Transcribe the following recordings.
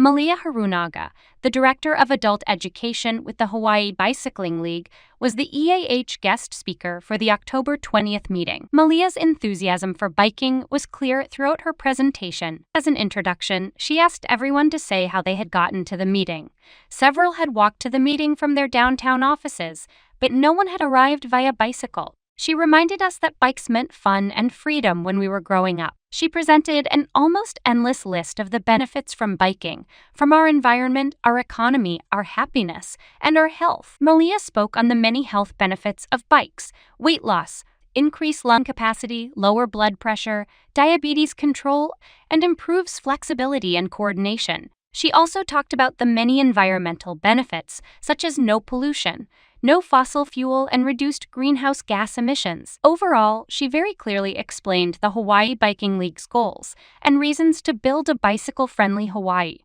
Malia Harunaga, the Director of Adult Education with the Hawai'i Bicycling League, was the EAH guest speaker for the October 20th meeting. Malia's enthusiasm for biking was clear throughout her presentation. As an introduction, she asked everyone to say how they had gotten to the meeting. Several had walked to the meeting from their downtown offices, but no one had arrived via bicycle. She reminded us that bikes meant fun and freedom when we were growing up. She presented an almost endless list of the benefits from biking, from our environment, our economy, our happiness, and our health. Malia spoke on the many health benefits of bikes: weight loss, increased lung capacity, lower blood pressure, diabetes control, and improves flexibility and coordination. She also talked about the many environmental benefits, such as no pollution, no fossil fuel, and reduced greenhouse gas emissions. Overall, she very clearly explained the Hawai'i Biking League's goals and reasons to build a bicycle-friendly Hawaii.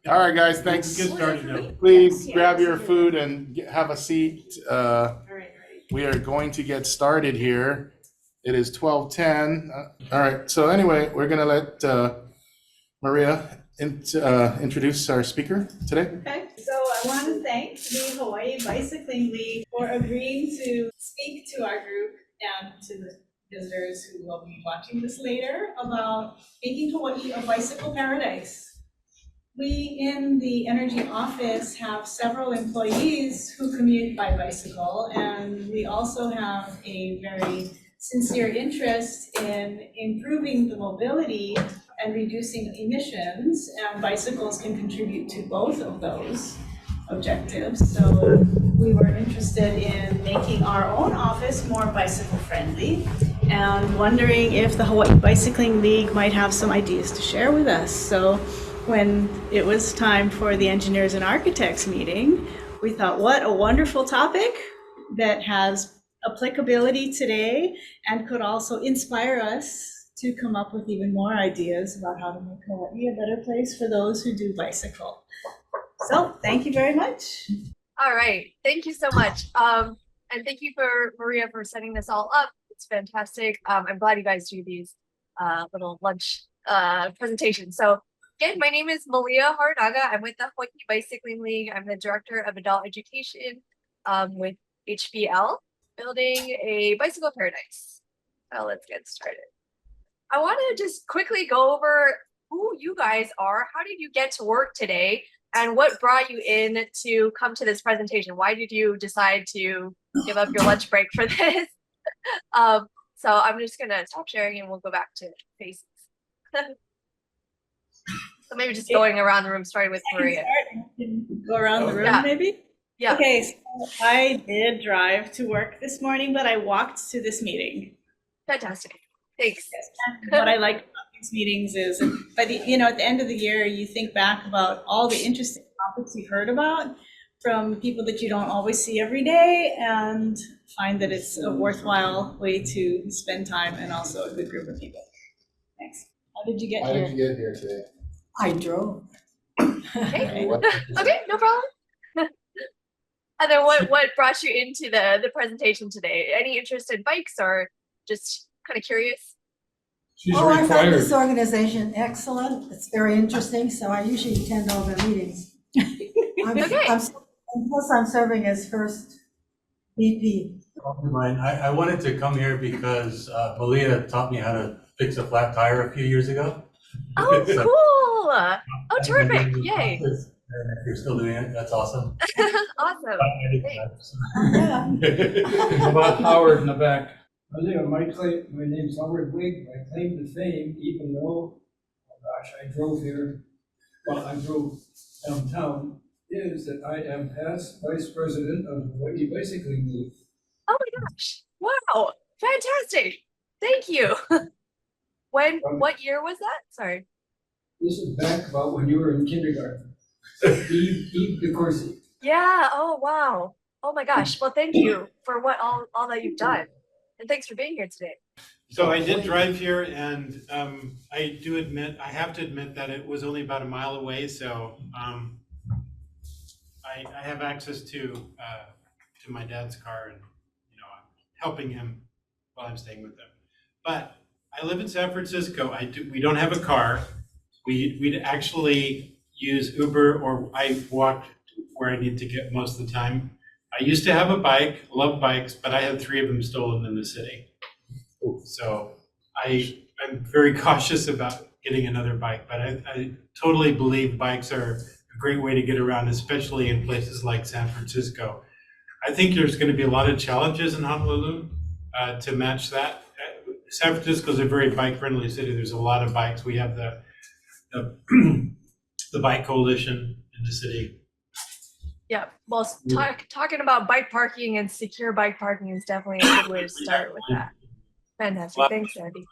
All right, guys, thanks. Get started now. Please grab your food and have a seat. We are going to get started here. It is 12:10. All right, so anyway, we're going to let Maria introduce our speaker today. Okay, so I want to thank the Hawai'i Bicycling League for agreeing to speak to our group and to the visitors who will be watching this later about making Hawaii a bicycle paradise. We in the Energy office have several employees who commute by bicycle, and we also have a very sincere interest in improving the mobility and reducing emissions, and bicycles can contribute to both of those objectives. So we were interested in making our own office more bicycle friendly and wondering if the Hawai'i Bicycling League might have some ideas to share with us. So when it was time for the engineers and architects meeting, we thought, what a wonderful topic that has applicability today and could also inspire us to come up with even more ideas about how to make Hawaii a better place for those who do bicycle. So thank you very much. All right, thank you so much. And thank you for Maria for setting this all up. It's fantastic. I'm glad you guys do these little lunch presentations. So again, my name is Malia Harunaga. I'm with the Hawai'i Bicycling League. I'm the Director of Adult Education with HBL, building a bicycle paradise. So let's get started. I want to just quickly go over who you guys are. How did you get to work today? And what brought you in to come to this presentation? Why did you decide to give up your lunch break for this? So I'm just going to stop sharing and we'll go back to faces. So maybe just going around the room, starting with Maria. Go around the room, maybe? Yeah. Okay, so I did drive to work this morning, but I walked to this meeting. Fantastic. Thanks. What I like about these meetings is, at the end of the year, you think back about all the interesting topics you've heard about from people that you don't always see every day, and find that it's a worthwhile way to spend time and also a good group of people. Thanks. How did you get here? How did you get here today? I drove. Okay, okay, no problem. And then what brought you into the presentation today? Any interest in bikes or just kind of curious? I find this organization excellent. It's very interesting, so I usually attend all their meetings. Plus, I'm serving as first VP. I wanted to come here because Malia taught me how to fix a flat tire a few years ago. Oh, So, cool! Oh, terrific! Yay! And if you're still doing it, that's awesome. Awesome. Yeah. How about Howard in the back? My name's Howard Wigg. My claim to fame, even though, I drove here, I drove downtown, is that I am past vice president of the Hawai'i Bicycling League. Oh my gosh! Wow! Fantastic! Thank you. What year was that? Sorry. This is back about when you were in kindergarten. Eve DeCourcy. Yeah. Oh wow. Oh my gosh. Well, thank you for all that you've done, and thanks for being here today. So I did drive here, and I have to admit that it was only about a mile away. So I have access to my dad's car, and I'm helping him while I'm staying with him. But I live in San Francisco. We don't have a car. We'd actually use Uber or I walk where I need to get most of the time. I used to have a bike, love bikes, but I had 3 of them stolen in the city. So I'm very cautious about getting another bike, but I totally believe bikes are a great way to get around, especially in places like San Francisco. I think there's going to be a lot of challenges in Honolulu to match that. San Francisco is a very bike-friendly city. There's a lot of bikes. We have the the bike coalition in the city. Yeah, well, talking about bike parking and secure bike parking is definitely a good way to start with that. Fantastic, thanks, Andy.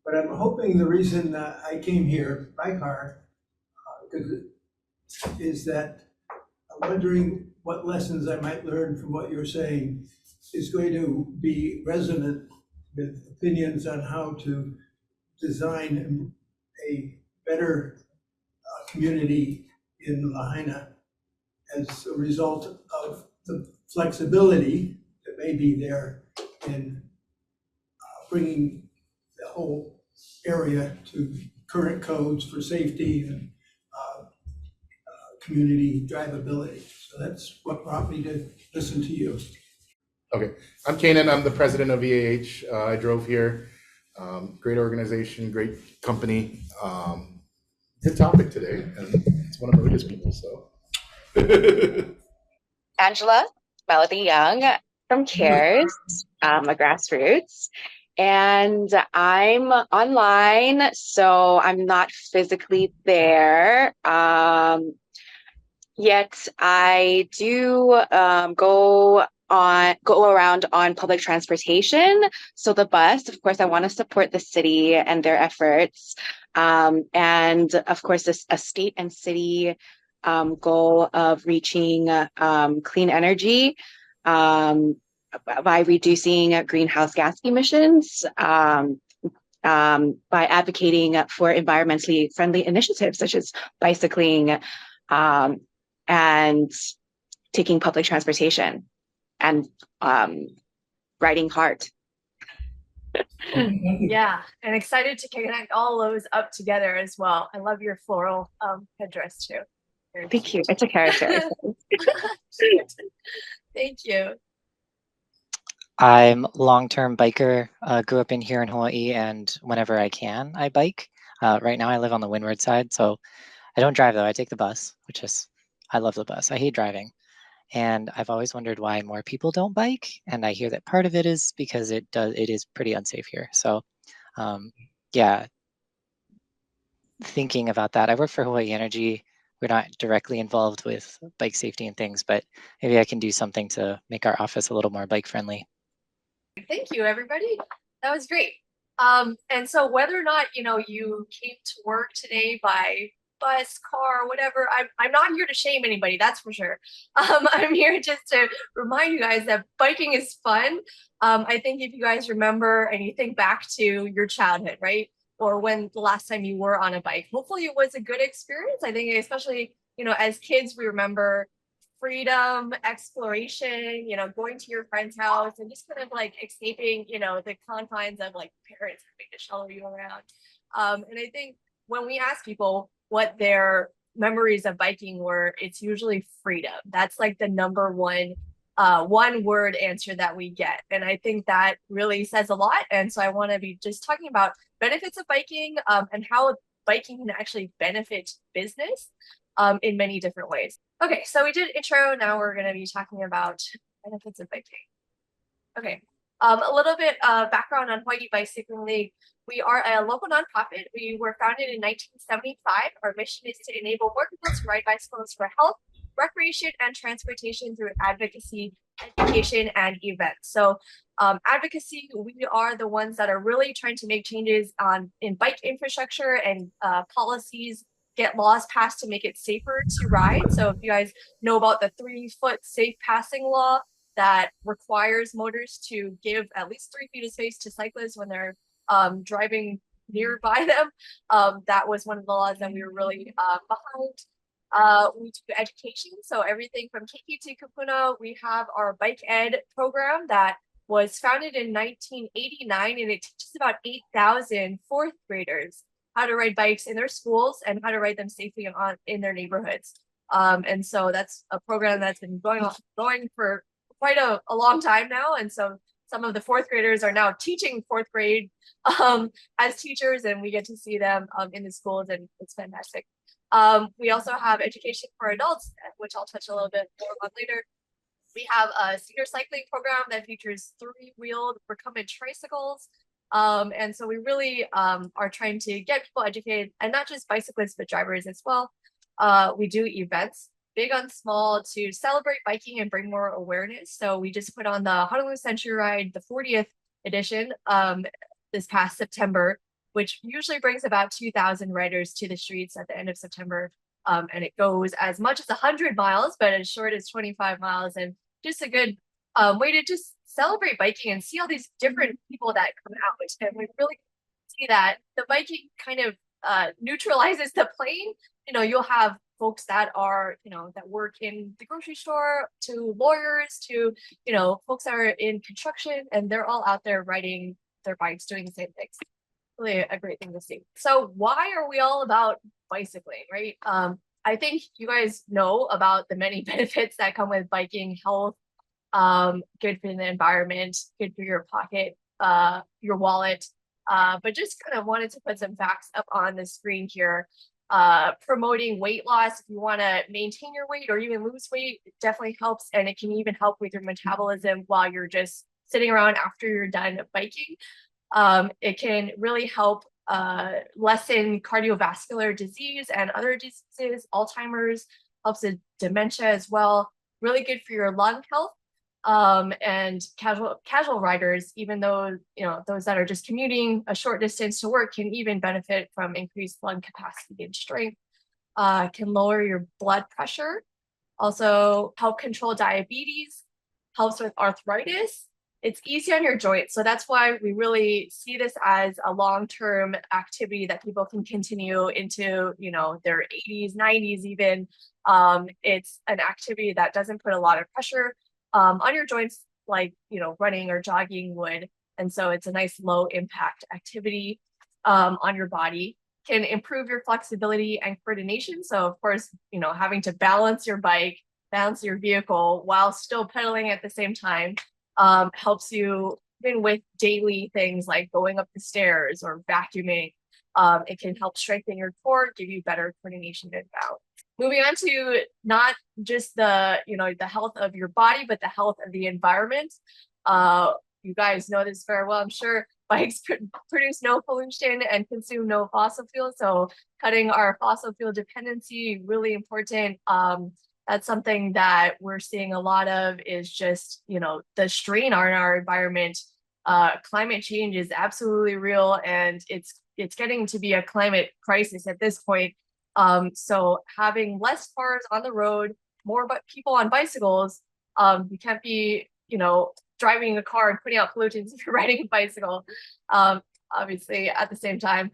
But I'm hoping the reason I came here by car is that I'm wondering what lessons I might learn from what you're saying is going to be resonant with opinions on how to design a better community in Lahaina as a result of the flexibility that may be there in bringing the whole area to current codes for safety and community drivability. So that's what brought me to listen to you. Okay, I'm Kanan. I'm the president of EAH. I drove here. Great organization, great company. Good topic today, and it's one of Maria's people, so. Angela Melody Young from CARES, a grassroots. And I'm online, so I'm not physically there. Yet I do go around on public transportation. So the bus, of course, I want to support the city and their efforts. And of course, a state and city goal of reaching clean energy by reducing greenhouse gas emissions, by advocating for environmentally friendly initiatives such as bicycling and taking public transportation and riding hard. Yeah, and excited to connect all those up together as well. I love your floral headdress too. Thank you. It's a character. Thank you. I'm long-term biker, grew up here in Hawaii, and whenever I can, I bike. Right now I live on the windward side, so I don't drive though. I take the bus, I love the bus. I hate driving. And I've always wondered why more people don't bike. And I hear that part of it is because it is pretty unsafe here. So yeah, thinking about that. I work for Hawaii Energy. We're not directly involved with bike safety and things, but maybe I can do something to make our office a little more bike friendly. Thank you, everybody. That was great. And so whether or not, you came to work today by bus, car, whatever, I'm not here to shame anybody, that's for sure. I'm here just to remind you guys that biking is fun. I think if you guys remember and you think back to your childhood, right? Or when the last time you were on a bike, hopefully it was a good experience. I think especially, as kids, we remember freedom, exploration, going to your friend's house and just kind of like escaping, the confines of like parents having to shuttle you around. And I think when we ask people what their memories of biking were, it's usually freedom. That's like the number one word answer that we get. And I think that really says a lot. And so I want to be just talking about benefits of biking and how biking can actually benefit business in many different ways. Okay, so we did intro. Now we're going to be talking about benefits of biking. Okay, a little bit of background on Hawai'i Bicycling League. We are a local nonprofit. We were founded in 1975. Our mission is to enable more people to ride bicycles for health, recreation, and transportation through advocacy, education, and events. So advocacy, we are the ones that are really trying to make changes in bike infrastructure and policies, get laws passed to make it safer to ride. So if you guys know about the 3-foot safe passing law that requires motors to give at least 3 feet of space to cyclists when they're driving nearby them, that was one of the laws that we were really behind. We do education, so everything from Keiki to Kapuna. We have our bike ed program that was founded in 1989, and it teaches about 8,000 fourth graders how to ride bikes in their schools and how to ride them safely in their neighborhoods. And so that's a program that's been going for quite a long time now. And so some of the fourth graders are now teaching fourth grade as teachers, and we get to see them in the schools, and it's fantastic. We also have education for adults, which I'll touch a little bit more on later. We have a senior cycling program that features 3-wheeled recumbent tricycles. And so we really are trying to get people educated, and not just bicyclists, but drivers as well. We do events, big on small, to celebrate biking and bring more awareness. So we just put on the Honolulu Century Ride, the 40th edition, this past September, which usually brings about 2,000 riders to the streets at the end of September. And it goes as much as 100 miles, but as short as 25 miles. And just a good way to just celebrate biking and see all these different people that come out. And we really see that the biking kind of neutralizes the plane. You know, you'll have folks that are, you know, that work in the grocery store, to lawyers, to, you know, folks that are in construction, and they're all out there riding their bikes, doing the same things. Really a great thing to see. So why are we all about bicycling, right? I think you guys know about the many benefits that come with biking: health, good for the environment, good for your pocket, your wallet. But just kind of wanted to put some facts up on the screen here. Promoting weight loss. If you want to maintain your weight or even lose weight, it definitely helps. And it can even help with your metabolism while you're just sitting around after you're done biking. It can really help lessen cardiovascular disease and other diseases, Alzheimer's, helps with dementia as well. Really good for your lung health. And casual riders, even though, you know, those that are just commuting a short distance to work, can even benefit from increased lung capacity and strength. Can lower your blood pressure, also help control diabetes, helps with arthritis. It's easy on your joints. So that's why we really see this as a long-term activity that people can continue into, you know, their 80s, 90s even. It's an activity that doesn't put a lot of pressure on your joints, like, you know, running or jogging would. And so it's a nice low impact activity on your body. Can improve your flexibility and coordination. So of course, you know, having to balance your bike, balance your vehicle while still pedaling at the same time helps you even with daily things like going up the stairs or vacuuming. It can help strengthen your core, give you better coordination and balance. Moving on to not just the, you know, the health of your body, but the health of the environment. You guys know this very well, I'm sure. Bikes produce no pollution and consume no fossil fuel. So cutting our fossil fuel dependency, really important. That's something that we're seeing a lot of, is just, you know, the strain on our environment. Climate change is absolutely real, and it's getting to be a climate crisis at this point. So having less cars on the road, more people on bicycles. You can't be, you know, driving a car and putting out pollutants if you're riding a bicycle. Obviously, at the same time,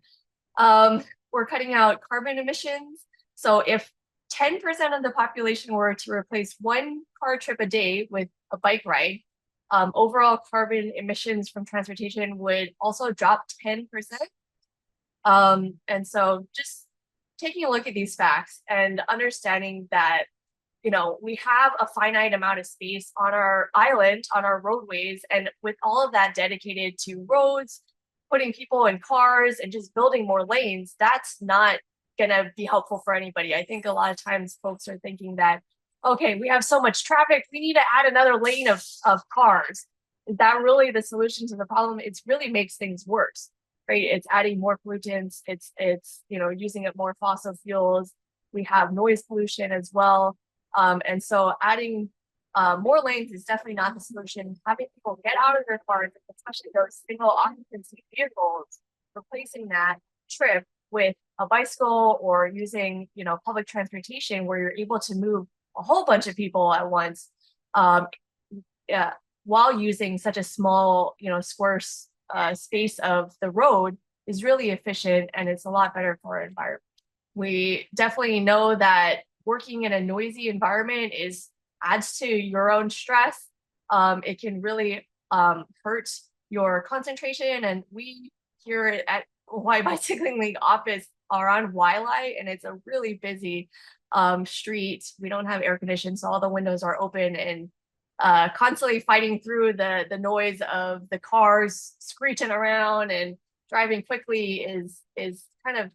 we're cutting out carbon emissions. So if 10% of the population were to replace one car trip a day with a bike ride, overall carbon emissions from transportation would also drop 10%. And so just taking a look at these facts and understanding that, you know, we have a finite amount of space on our island, on our roadways, and with all of that dedicated to roads, putting people in cars and just building more lanes, that's not gonna be helpful for anybody. I think a lot of times folks are thinking that, okay, we have so much traffic, we need to add another lane of cars. Is that really the solution to the problem? It really makes things worse, right? It's adding more pollutants, it's you know, using up more fossil fuels. We have noise pollution as well. And so adding more lanes is definitely not the solution. Having people get out of their cars, especially those single occupancy vehicles, replacing that trip with a bicycle or using, you know, public transportation where you're able to move a whole bunch of people at once, while using such a small, you know, square space of the road, is really efficient, and it's a lot better for our environment. We definitely know that working in a noisy environment adds to your own stress. It can really hurt your concentration, and we here at Hawai'i Bicycling League office are on Wailai, and it's a really busy street. We don't have air conditioning, so all the windows are open, and constantly fighting through the noise of the cars screeching around and driving quickly is kind of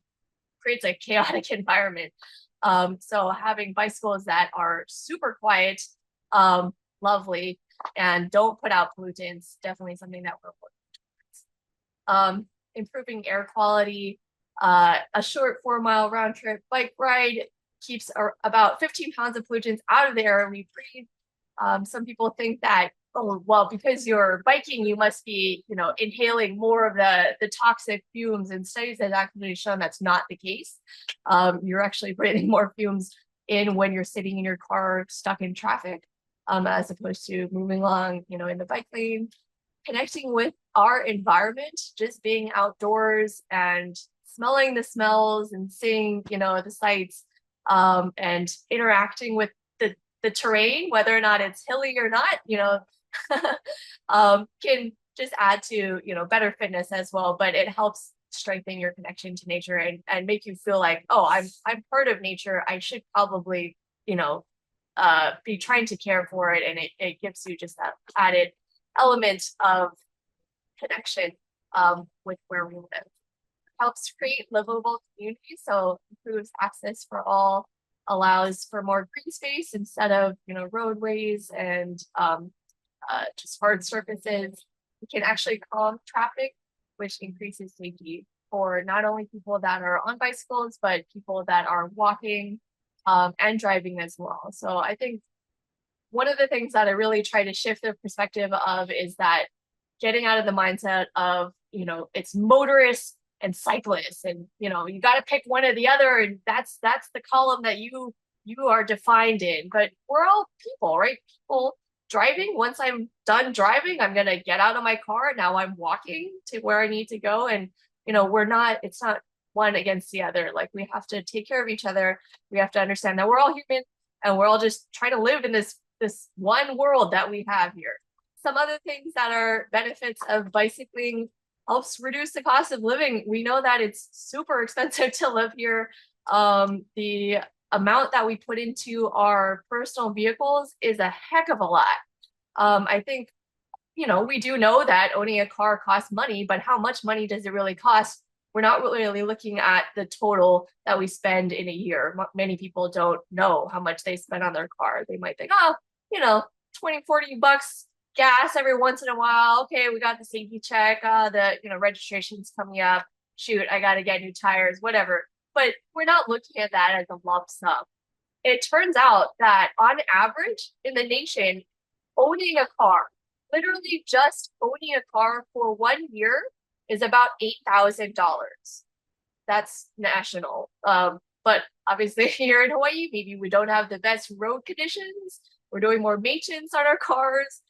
creates a chaotic environment. So having bicycles that are super quiet, lovely, and don't put out pollutants, definitely something that we're working towards. Improving air quality, a short 4-mile round trip bike ride keeps about 15 pounds of pollutants out of the air we breathe. Some people think that, oh, well, because you're biking, you must be, inhaling more of the toxic fumes, and studies have actually shown that's not the case. You're actually breathing more fumes in when you're sitting in your car stuck in traffic, as opposed to moving along, in the bike lane. Connecting with our environment, just being outdoors and smelling the smells and seeing, the sights, and interacting with the terrain, whether or not it's hilly or not, can just add to, better fitness as well. But it helps strengthen your connection to nature and make you feel like, oh, I'm part of nature. I should probably, be trying to care for it. And it gives you just that added element of connection with where we live. Helps create livable communities, so improves access for all, allows for more green space instead of roadways and just hard surfaces. It can actually calm traffic, which increases safety for not only people that are on bicycles, but people that are walking and driving as well. So I think one of the things that I really try to shift the perspective of is that getting out of the mindset of, it's motorists and cyclists, and you got to pick one or the other, and that's the column that you are defined in. But we're all people, right? People driving. Once I'm done driving, I'm gonna get out of my car. Now I'm walking to where I need to go, and it's not one against the other. Like, we have to take care of each other. We have to understand that we're all human, and we're all just trying to live in this one world that we have here. Some other things that are benefits of bicycling: helps reduce the cost of living. We know that it's super expensive to live here. The amount that we put into our personal vehicles is a heck of a lot. I think, we do know that owning a car costs money, but how much money does it really cost? We're not really looking at the total that we spend in a year. Many people don't know how much they spend on their car. They might think, oh, 20, 40 bucks gas every once in a while. Okay, we got the safety check, the registration's coming up. Shoot, I got to get new tires, whatever. But we're not looking at that as a lump sum. It turns out that on average in the nation, owning a car, literally just owning a car for 1 year, is about $8,000. That's national. But obviously here in Hawaii, maybe we don't have the best road conditions. We're doing more maintenance on our cars.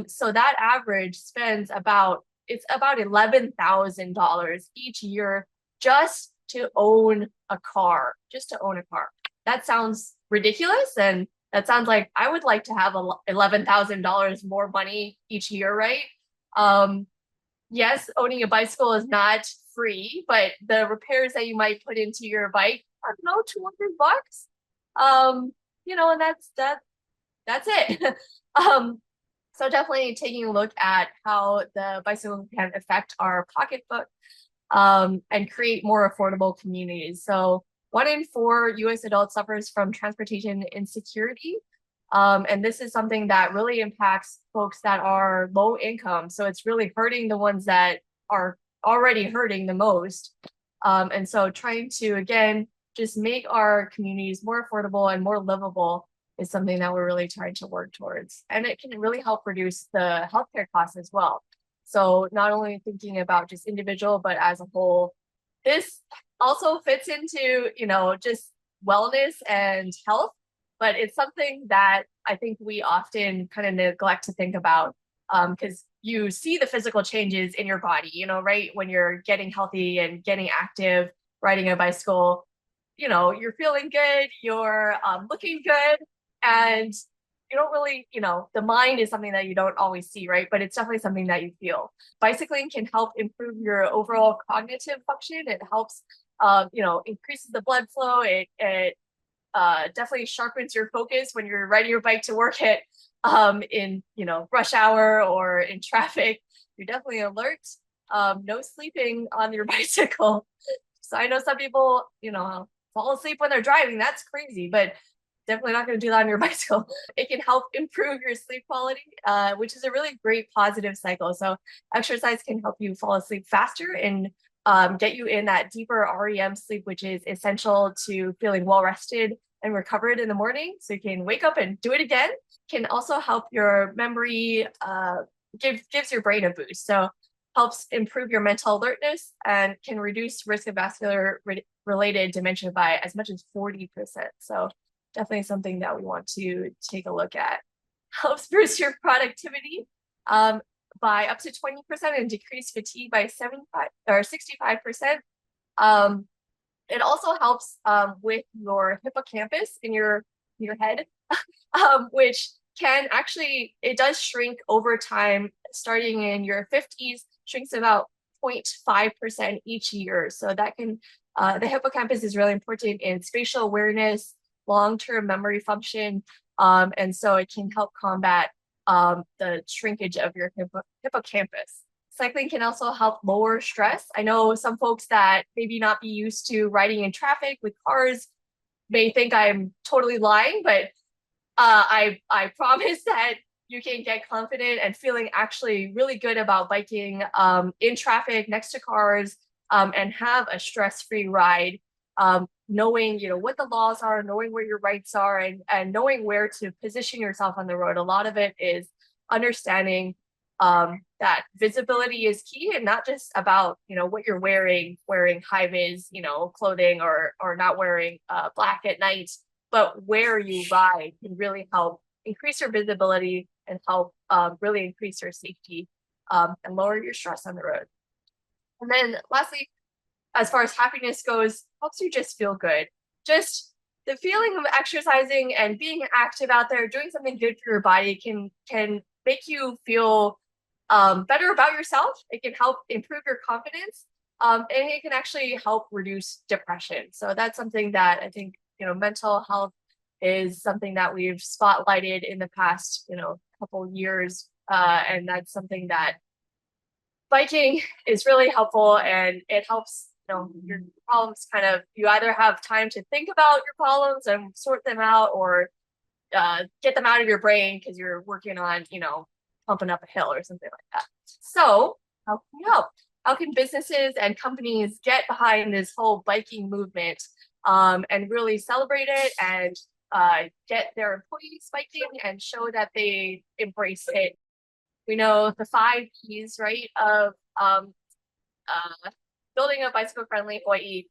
So that average spends about $11,000 each year just to own a car, That sounds ridiculous. And that sounds like I would like to have $11,000 more money each year, right? Yes, owning a bicycle is not free, but the repairs that you might put into your bike, I don't know, $200. And that's it. So definitely taking a look at how the bicycle can affect our pocketbook, and create more affordable communities. So 1 in 4 US adults suffers from transportation insecurity. And this is something that really impacts folks that are low income. So it's really hurting the ones that are already hurting the most. And so trying to, again, just make our communities more affordable and more livable is something that we're really trying to work towards. And it can really help reduce the healthcare costs as well. So not only thinking about just individual, but as a whole, this also fits into, just wellness and health, but it's something that I think we often kind of neglect to think about, because you see the physical changes in your body, right? When you're getting healthy and getting active, riding a bicycle, you're feeling good, you're looking good. And you don't really, the mind is something that you don't always see, right? But it's definitely something that you feel. Bicycling can help improve your overall cognitive function. It helps, increases the blood flow. It definitely sharpens your focus when you're riding your bike to work at in rush hour or in traffic. You're definitely alert. No sleeping on your bicycle. So I know some people, fall asleep when they're driving. That's crazy, but definitely not going to do that on your bicycle. It can help improve your sleep quality, which is a really great positive cycle. So exercise can help you fall asleep faster and get you in that deeper REM sleep, which is essential to feeling well rested and recovered in the morning. So you can wake up and do it again. Can also help your memory, gives your brain a boost. So helps improve your mental alertness and can reduce risk of vascular related dementia by as much as 40%. So definitely something that we want to take a look at. Helps boost your productivity by up to 20% and decrease fatigue by 75 or 65%. It also helps with your hippocampus in your head, which can actually, it does shrink over time, starting in your 50s, shrinks about 0.5% each year. So that can, the hippocampus is really important in spatial awareness, long-term memory function, and so it can help combat the shrinkage of your hippocampus. Cycling can also help lower stress. I know some folks that maybe not be used to riding in traffic with cars may think I'm totally lying, but I promise that you can get confident and feeling actually really good about biking in traffic next to cars and have a stress-free ride, knowing what the laws are, knowing where your rights are, and knowing where to position yourself on the road. A lot of it is understanding that visibility is key, and not just about what you're wearing high vis clothing or not wearing black at night, but where you ride can really help increase your visibility and help really increase your safety and lower your stress on the road. And then lastly, as far as happiness goes, helps you just feel good. Just the feeling of exercising and being active out there, doing something good for your body can make you feel better about yourself. It can help improve your confidence, and it can actually help reduce depression. So that's something that I think, mental health is something that we've spotlighted in the past, couple years. And that's something that biking is really helpful, and it helps, your problems you either have time to think about your problems and sort them out, or get them out of your brain because you're working on, pumping up a hill or something like that. So how can we help? How can businesses and companies get behind this whole biking movement and really celebrate it and get their employees biking and show that they embrace it? We know the 5 Ps, right, of building a bicycle-friendly Hawaii: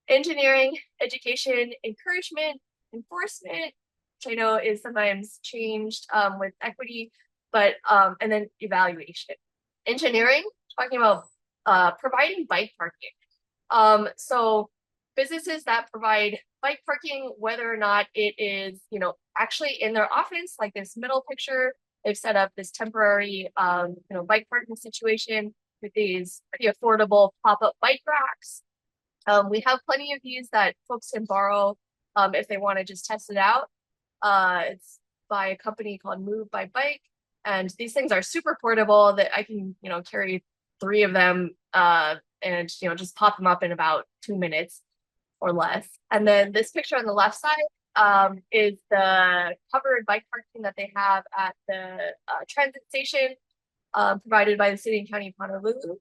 engineering, education, encouragement, enforcement, which I know is sometimes changed with equity, but and then evaluation. Engineering, talking about providing bike parking. So businesses that provide bike parking, whether or not it is, actually in their office, like this middle picture, they've set up this temporary, bike parking situation with these pretty affordable pop-up bike racks. We have plenty of these that folks can borrow if they want to just test it out. It's by a company called Move by Bike, and these things are super portable that I can, carry 3 of them and just pop them up in about 2 minutes or less. And then this picture on the left side is the covered bike parking that they have at the transit station provided by the City and County of Honolulu.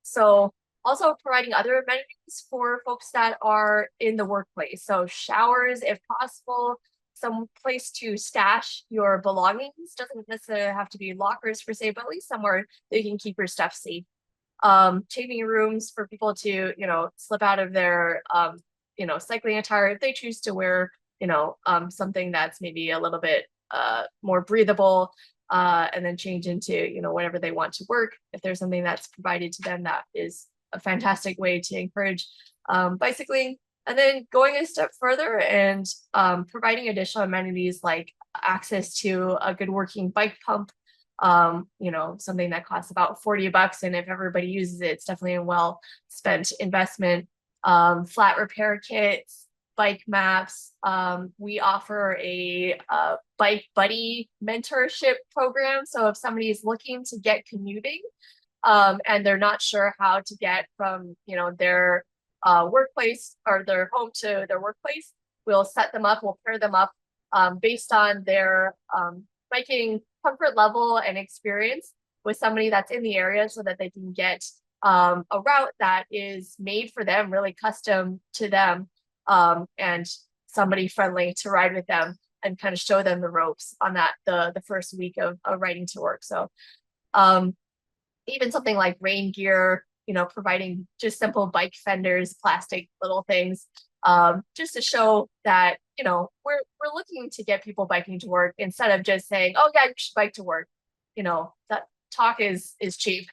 So also providing other amenities for folks that are in the workplace. So showers, if possible, some place to stash your belongings. Doesn't necessarily have to be lockers per se, but at least somewhere that you can keep your stuff safe. Changing rooms for people to, slip out of their, cycling attire if they choose to wear, something that's maybe a little bit more breathable, and then change into, whatever they want to work. If there's something that's provided to them, that is a fantastic way to encourage bicycling. And then going a step further and providing additional amenities like access to a good working bike pump, you know, something that costs about $40, and if everybody uses it, it's definitely a well spent investment. Flat repair kits, bike maps. We offer a bike buddy mentorship program. So if somebody is looking to get commuting, and they're not sure how to get from, you know, their workplace or their home to their workplace, we'll set them up, we'll pair them up based on their biking comfort level and experience with somebody that's in the area, so that they can get a route that is made for them, really custom to them, and somebody friendly to ride with them and kind of show them the ropes on that the first week of riding to work. So even something like rain gear, you know, providing just simple bike fenders, plastic little things, just to show that, you know, we're looking to get people biking to work instead of just saying, oh yeah, you should bike to work. You know, that talk is cheap.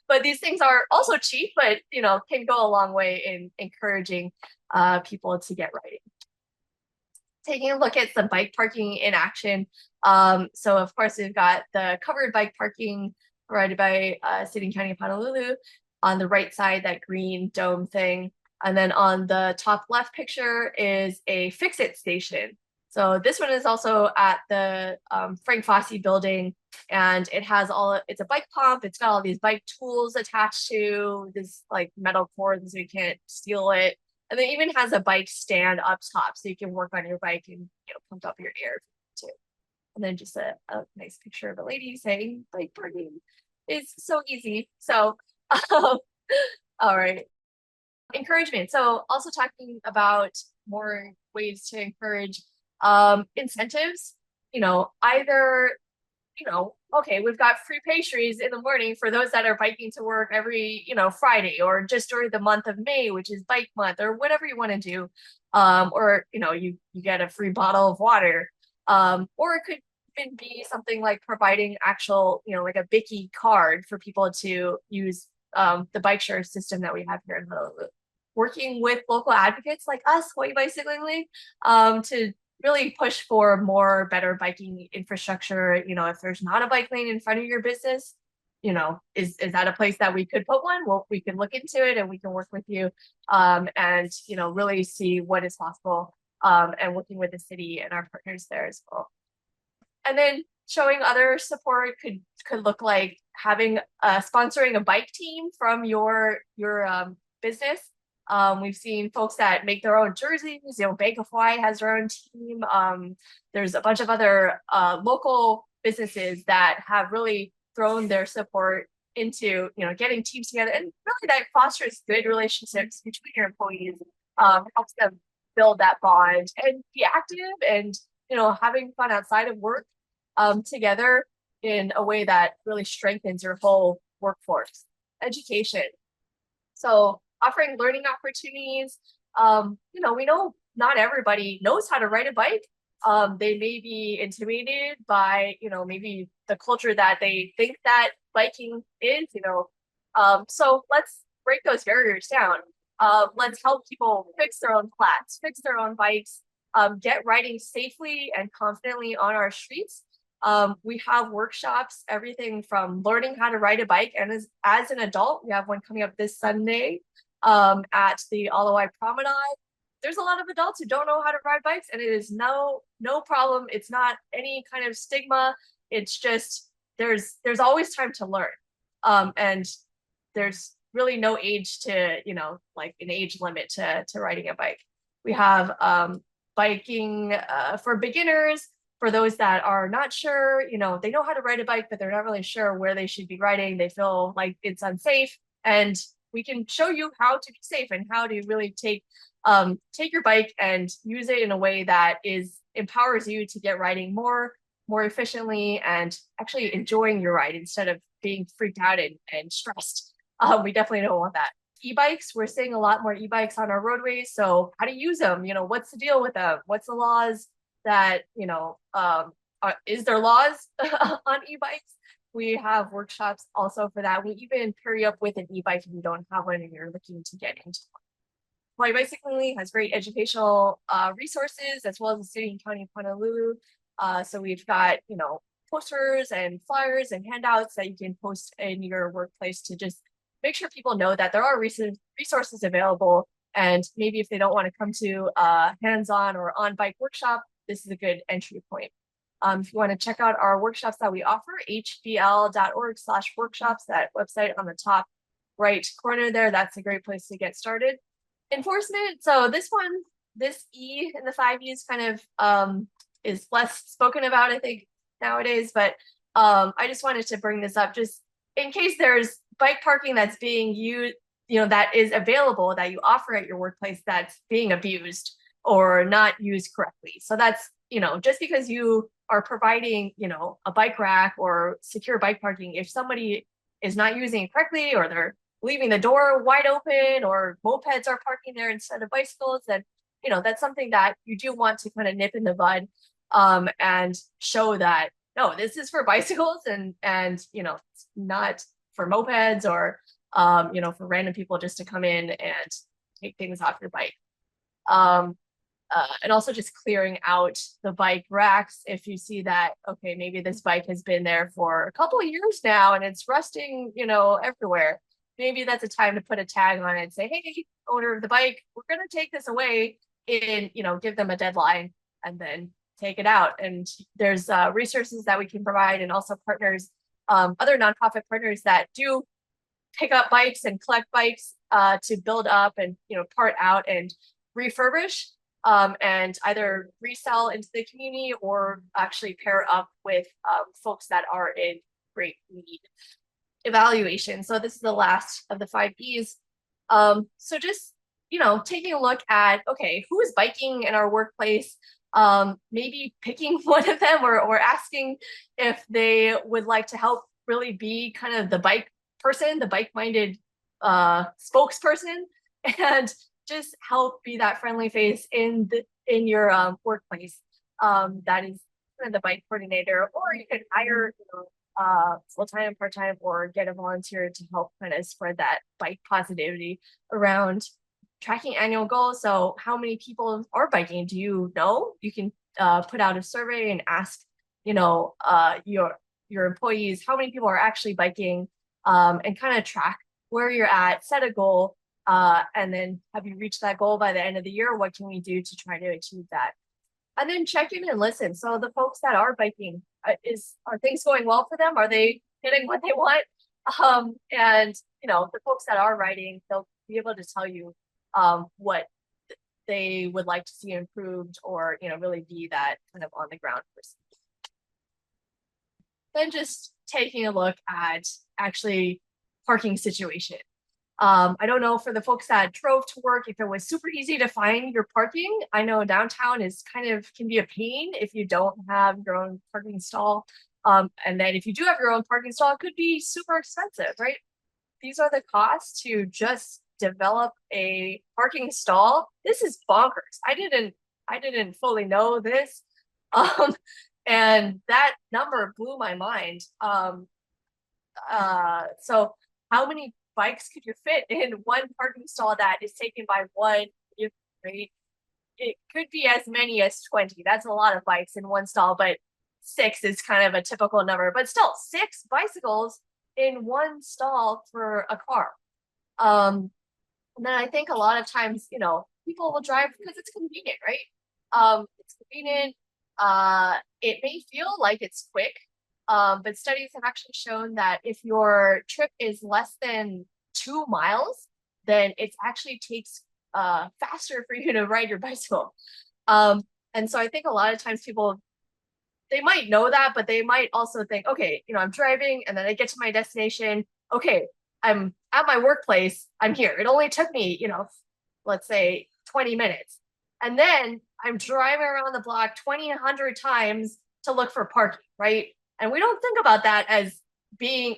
But these things are also cheap, but, you know, can go a long way in encouraging people to get riding. Taking a look at some bike parking in action. So of course we've got the covered bike parking provided by City and County of Honolulu. On the right side, that green dome thing. And then on the top left picture is a fix-it station. So this one is also at the Frank Fossey building, and it has it's a bike pump. It's got all these bike tools attached to this like metal cord so you can't steal it. And it even has a bike stand up top so you can work on your bike and, you know, pump up your air too. And then just a nice picture of a lady saying bike parking is so easy. So, all right. Encouragement. So also talking about more ways to encourage incentives, you know, either, you know, okay, we've got free pastries in the morning for those that are biking to work every, you know, Friday, or just during the month of May, which is bike month, or whatever you want to do. Or, you know, you get a free bottle of water. Or it could even be something like providing actual, you know, like a Bicky card for people to use the bike share system that we have here in Honolulu. Working with local advocates like us, Hawai'i Bicycling League, to really push for more better biking infrastructure. You know, if there's not a bike lane in front of your business, you know, is that a place that we could put one? Well, we can look into it and we can work with you, and, you know, really see what is possible, and working with the city and our partners there as well. And then showing other support could look like having sponsoring a bike team from your business. We've seen folks that make their own jerseys. You know, Bank of Hawaii has their own team. There's a bunch of other local businesses that have really thrown their support into, you know, getting teams together, and really that fosters good relationships between your employees, helps them build that bond and be active and, you know, having fun outside of work together in a way that really strengthens your whole workforce. Education. So offering learning opportunities. You know, we know not everybody knows how to ride a bike. They may be intimidated by, you know, maybe the culture that they think that biking is, you know. So let's break those barriers down. Let's help people fix their own flats, fix their own bikes, get riding safely and confidently on our streets. We have workshops, everything from learning how to ride a bike, and as an adult, we have one coming up this Sunday at the Alawai Promenade. There's a lot of adults who don't know how to ride bikes, and it is no problem. It's not any kind of stigma. It's just there's always time to learn, and there's really no age to, you know, like an age limit to riding a bike. We have biking for beginners. For those that are not sure, you know, they know how to ride a bike, but they're not really sure where they should be riding. They feel like it's unsafe, and we can show you how to be safe and how to really take your bike and use it in a way that empowers you to get riding more efficiently and actually enjoying your ride instead of being freaked out and stressed. We definitely don't want that. E-bikes, we're seeing a lot more e-bikes on our roadways. So how to use them, you know, what's the deal with them? What's the laws that, you know, is there laws on e-bikes? We have workshops also for that. We even pair you up with an e-bike if you don't have one and you're looking to get into one. Hawai'i Bicycling League has great educational resources, as well as the City and County of Honolulu. So we've got, posters and flyers and handouts that you can post in your workplace to just make sure people know that there are resources available. And maybe if they don't want to come to a hands-on or on-bike workshop, this is a good entry point. If you want to check out our workshops that we offer, hbl.org/workshops, that website on the top right corner there, that's a great place to get started. Enforcement, so this E in the 5 E's kind of is less spoken about, I think, nowadays, but I just wanted to bring this up just in case there's bike parking that's being used, that is available, that you offer at your workplace, that's being abused or not used correctly. So that's, just because you are providing, a bike rack or secure bike parking, if somebody is not using it correctly, or they're leaving the door wide open, or mopeds are parking there instead of bicycles, then, that's something that you do want to kind of nip in the bud, and show that, no, this is for bicycles and it's not for mopeds or, for random people just to come in and take things off your bike. And also just clearing out the bike racks if you see that, okay, maybe this bike has been there for a couple of years now and it's rusting, everywhere. Maybe that's a time to put a tag on it and say, hey, owner of the bike, we're going to take this away, and, give them a deadline and then take it out. And there's resources that we can provide, and also partners, other nonprofit partners that do pick up bikes and collect bikes to build up and, part out and refurbish. And either resell into the community or actually pair up with folks that are in great need. Evaluation. So this is the last of the 5 E's. So just, taking a look at, okay, who is biking in our workplace? Maybe picking one of them or asking if they would like to help really be kind of the bike person, the bike-minded spokesperson, and just help be that friendly face in your workplace. That is kind of the bike coordinator, or you could hire full-time, part-time, or get a volunteer to help kind of spread that bike positivity around. Tracking annual goals. So how many people are biking? Do you know? You can put out a survey and ask, your employees how many people are actually biking, and kind of track where you're at, set a goal. And then have you reached that goal by the end of the year? What can we do to try to achieve that? And then check in and listen. So the folks that are biking, are things going well for them? Are they getting what they want? And the folks that are riding, they'll be able to tell you what they would like to see improved, or really be that kind of on the ground person. Then just taking a look at actually parking situation. I don't know for the folks that drove to work if it was super easy to find your parking. I know downtown can be a pain if you don't have your own parking stall. And then if you do have your own parking stall, it could be super expensive, right? These are the costs to just develop a parking stall. This is bonkers. I didn't fully know this. And that number blew my mind. So how many bikes could you fit in one parking stall that is taken by one, right? It could be as many as 20. That's a lot of bikes in one stall, but 6 is kind of a typical number. But still, 6 bicycles in one stall for a car. And then I think a lot of times, people will drive because it's convenient, right? It's convenient. It may feel like it's quick, but studies have actually shown that if your trip is less than 2 miles, then it actually takes faster for you to ride your bicycle. And so I think a lot of times people, they might know that, but they might also think, okay, I'm driving and then I get to my destination. Okay, I'm at my workplace. I'm here. It only took me, let's say 20 minutes. And then I'm driving around the block 100 times to look for parking, right? And we don't think about that as being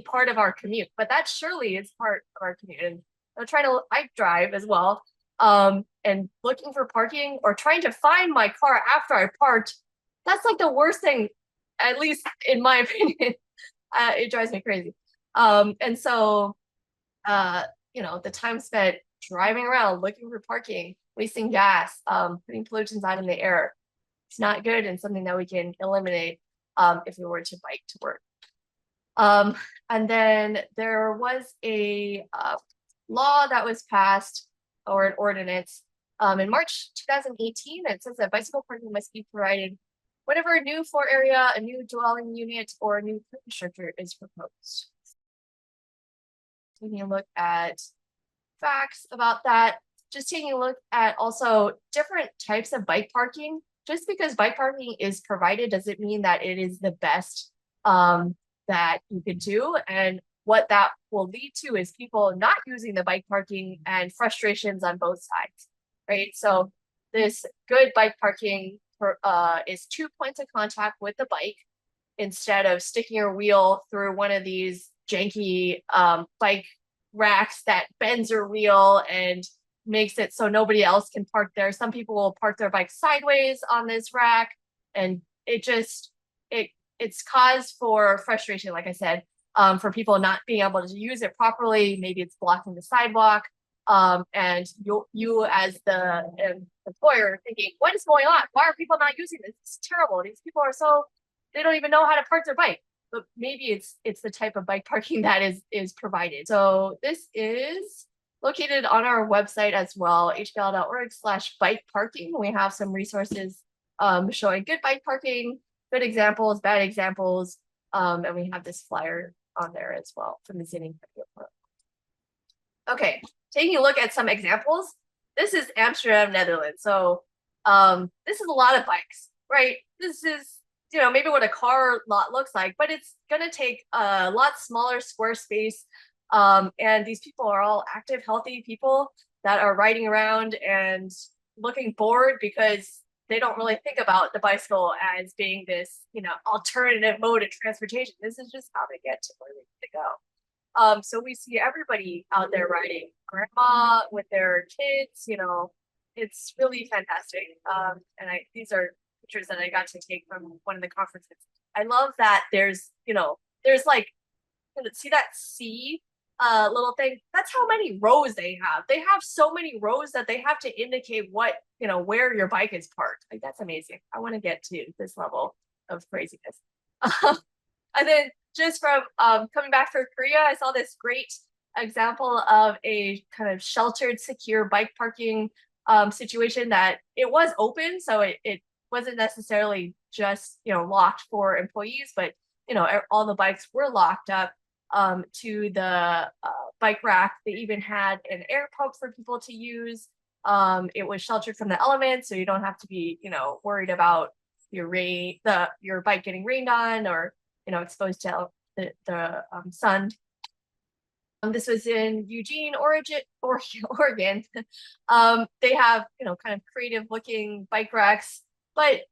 part of our commute, but that surely is part of our commute. And I'm trying to, I drive as well, and looking for parking or trying to find my car after I parked. That's like the worst thing, at least in my opinion. It drives me crazy. And so, the time spent driving around looking for parking, wasting gas, putting pollutants out in the air. it's not good and something that we can eliminate if we were to bike to work. And then there was a law that was passed, or an ordinance, in March 2018. It says that bicycle parking must be provided whenever a new floor area, a new dwelling unit, or a new parking structure is proposed. Taking a look at facts about that, just taking a look at also different types of bike parking. Just because bike parking is provided doesn't mean that it is the best that you could do. And what that will lead to is people not using the bike parking and frustrations on both sides, right? So this good bike parking is 2 points of contact with the bike instead of sticking your wheel through one of these janky bike racks that bends your wheel and makes it so nobody else can park there. Some people will park their bike sideways on this rack, and it's cause for frustration, like I said, for people not being able to use it properly. Maybe it's blocking the sidewalk, and you as the employer thinking, what is going on? Why are people not using this? It's terrible. These people are they don't even know how to park their bike. But maybe it's the type of bike parking that is provided. So this is located on our website as well, hpl.org/bike parking. We have some resources showing good bike parking, good examples, bad examples, and we have this flyer on there as well from the Zinning. Okay, taking a look at some examples. This is Amsterdam, Netherlands. So this is a lot of bikes, right? This is, maybe what a car lot looks like, but it's going to take a lot smaller square space. And these people are all active, healthy people that are riding around and looking bored because they don't really think about the bicycle as being this, alternative mode of transportation. This is just how they get to where they need to go. So we see everybody out there riding, grandma with their kids, it's really fantastic. And these are pictures that I got to take from one of the conferences. I love that there's like, see that C little thing? That's how many rows they have. They have so many rows that they have to indicate what, where your bike is parked. Like, that's amazing. I want to get to this level of craziness. And then just from coming back from Korea, I saw this great example of a kind of sheltered, secure bike parking situation that it was open. So it wasn't necessarily just, locked for employees, but, all the bikes were locked up to the bike rack. They even had an air pump for people to use. It was sheltered from the elements, so you don't have to be, worried about your bike getting rained on or, exposed to the sun. This was in Eugene, Oregon. They have, kind of creative looking bike racks, but,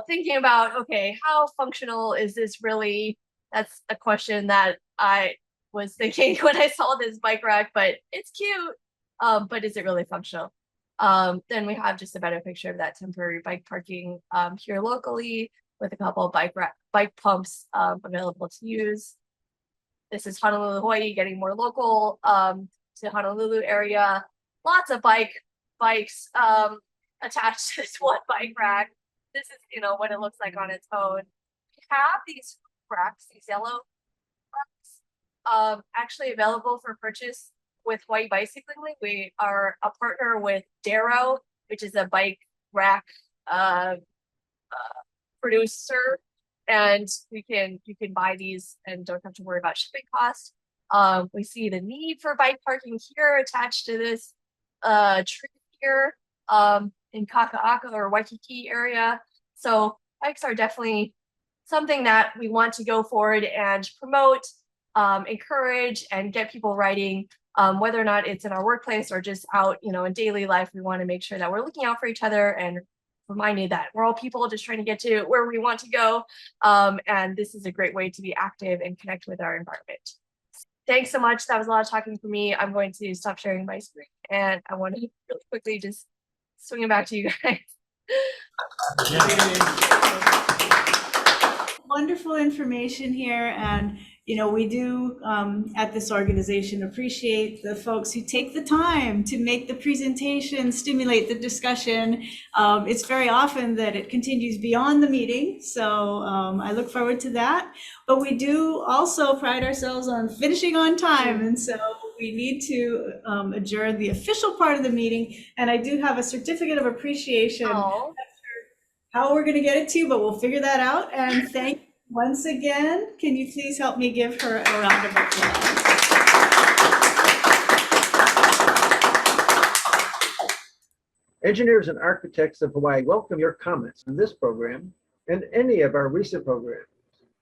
thinking about, okay, how functional is this really? That's a question that I was thinking when I saw this bike rack, but it's cute. But is it really functional? Then we have just a better picture of that temporary bike parking here locally with a couple of bike pumps available to use. This is Honolulu, Hawaii, getting more local to Honolulu area. Lots of bikes attached to this one bike rack. This is, what it looks like on its own. We have these racks, these yellow racks, actually available for purchase with Hawai'i Bicycling League. We are a partner with Darrow, which is a bike rack producer, and you can buy these and don't have to worry about shipping costs. We see the need for bike parking here attached to this tree here in Kaka'aka or Waikiki area. So bikes are definitely something that we want to go forward and promote, encourage, and get people riding, whether or not it's in our workplace or just out, in daily life. We want to make sure that we're looking out for each other and reminded that we're all people just trying to get to where we want to go. And this is a great way to be active and connect with our environment. Thanks so much. That was a lot of talking for me. I'm going to stop sharing my screen, and I want to really quickly just swing it back to you guys. wonderful information here, and we do at this organization appreciate the folks who take the time to make the presentation, stimulate the discussion. It's very often that it continues beyond the meeting, so I look forward to that. But we do also pride ourselves on finishing on time, and so we need to adjourn the official part of the meeting. And I do have a certificate of appreciation. Oh. How we're going to get it to you, but we'll figure that out. And thank you once again. Can you please help me give her a round of applause? Engineers and architects of Hawaii welcome your comments on this program and any of our recent programs.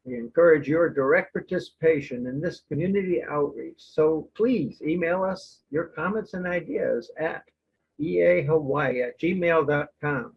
We encourage your direct participation in this community outreach. So please email us your comments and ideas at eahawaii@gmail.com.